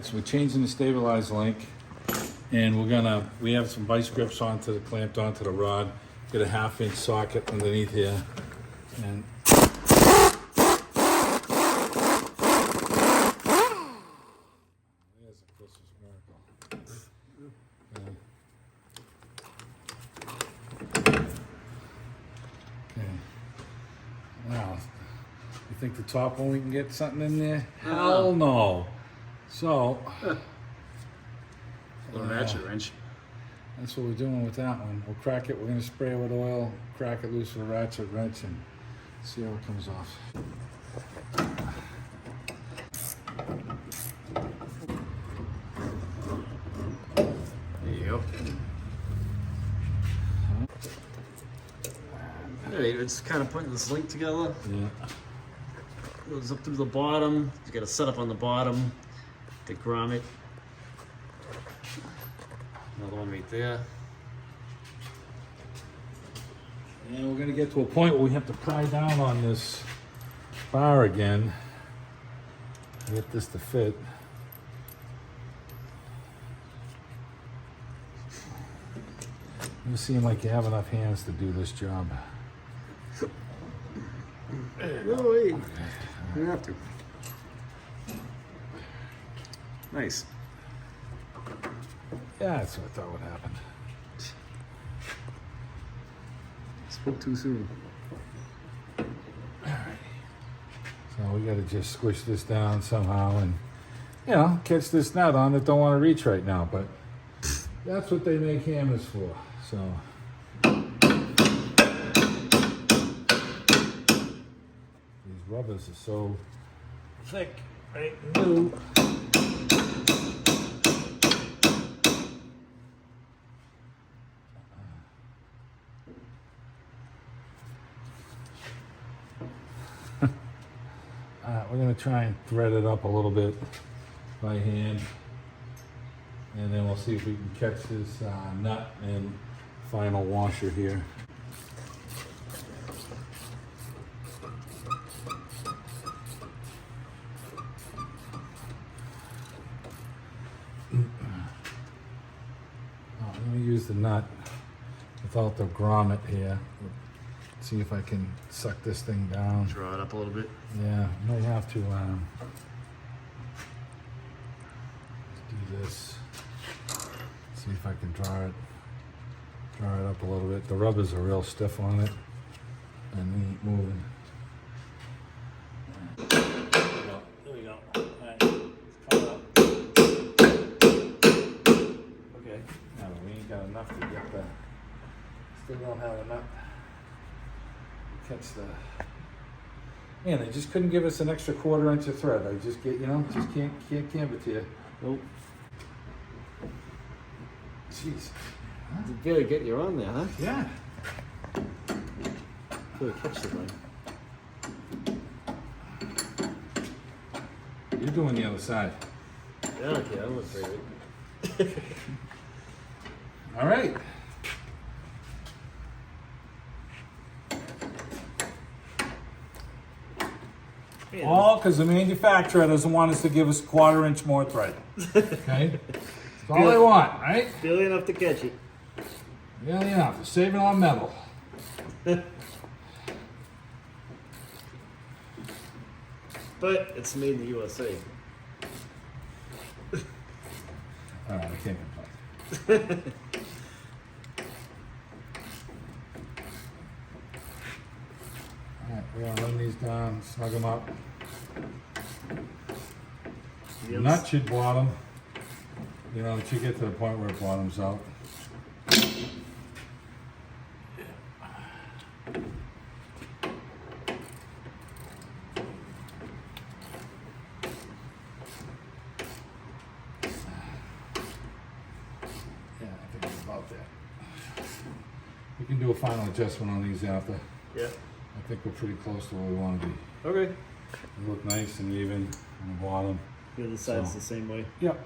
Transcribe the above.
So we're changing the stabilizer link, and we have some vice grips clamped onto the rod. Got a 1/2-inch socket underneath here, and there's a Christmas miracle. Okay. Now, you think the top one we can get something in there? Hell no. So, A ratchet wrench. that's what we're doing with that one. We'll crack it, we're gonna spray it with oil, crack it loose with a ratchet wrench, and see how it comes off. There you go. Alright, it's kind of putting this link together. Yeah. Goes up through the bottom. You got a setup on the bottom. The grommet. Another one right there. And we're gonna get to a point where we have to pry down on this bar again to get this to fit. You seem like you have enough hands to do this job. Oh, wait. You have to. Nice. Yeah, that's what I thought would happen. Spoke too soon. So we gotta just squish this down somehow and, you know, catch this nut on that don't want to reach right now, but that's what they make hammers for, so. These rubbers are so thick, right, new. We're going to try and thread it up a little bit by hand, and then we'll see if we can catch this nut and final washer here. I'm going to use the nut without the grommet here. See if I can suck this thing down. Draw it up a little bit. Yeah, might have to do this. See if I can draw it up a little bit. The rubbers are real stiff on it and they ain't moving. There we go. All right. Come up. Okay. No, we ain't got enough to get the. Still don't have enough. Catch the. Man, they just couldn't give us an extra 1/4 inch of thread. I just get, just can't camp it to you. Nope. Jeez. You better get your on there, huh? Yeah. Better catch the thing. You're doing the other side. Yeah, okay, I'm afraid of it. All right. All because the manufacturer doesn't want us to give us 1/4 inch more thread. Okay? That's all they want, right? Barely enough to catch it. Yeah, yeah. They're saving on metal. But it's made in the USA. All right, I can't complain. All right, we're gonna run these down, snug them up. The nut should bottom. It should get to the point where it bottoms out. Yeah, I think it's about that. We can do a final adjustment on these after. Yeah. I think we're pretty close to where we want to be. Okay. They look nice and even on the bottom. The other side's the same way. Yep.